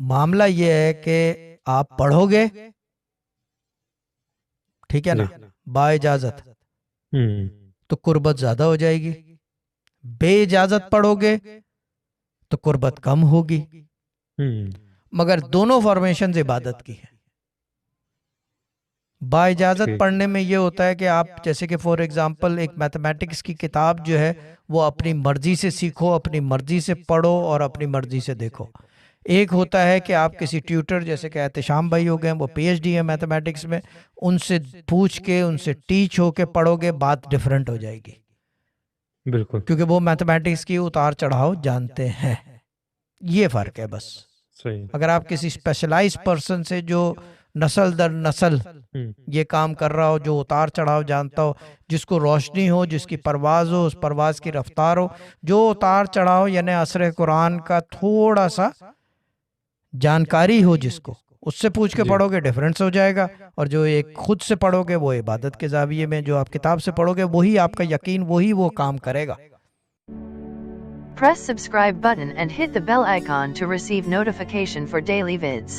معاملہ یہ ہے کہ آپ پڑھو گے، ٹھیک ہے نا، با اجازت، تو قربت زیادہ ہو جائے گی، بے اجازت پڑھو گے تو قربت کم ہوگی، مگر دونوں فارمیشنز عبادت کی ہے۔ با اجازت پڑھنے میں یہ ہوتا ہے کہ آپ جیسے کہ فور ایگزامپل ایک میتھمیٹکس کی کتاب جو ہے وہ اپنی مرضی سے سیکھو، اپنی مرضی سے پڑھو اور اپنی مرضی سے دیکھو۔ ایک ہوتا ہے کہ آپ کسی ٹیوٹر جیسے کہ احتشام بھائی ہو گئے، وہ پی ایچ ڈی ہے میتھمیٹکس میں، ان سے پوچھ کے ان سے ٹیچ ہو کے پڑھو گے، بات ڈیفرنٹ ہو جائے گی، بالکل، کیونکہ وہ میتھمیٹکس کی اتار چڑھاؤ جانتے ہیں۔ یہ فرق ہے بس۔ صحیح، اگر آپ کسی اسپیشلائز پرسن سے جو نسل در نسل یہ کام کر رہا ہو، جو اتار چڑھاؤ جانتا ہو، جس کو روشنی ہو، جس کی پرواز ہو، اس پرواز کی رفتار ہو، جو اتار چڑھاؤ یعنی عصر قرآن کا تھوڑا سا جانکاری ہو، جس کو، اس سے پوچھ کے پڑھو گے ڈیفرنس ہو جائے گا، اور جو ایک خود سے پڑھو گے وہ عبادت کے زاویے میں، جو آپ کتاب سے پڑھو گے وہی آپ کا یقین، وہی وہ کام کرے گا۔ Press subscribe button and hit the bell icon to receive notification for daily vids.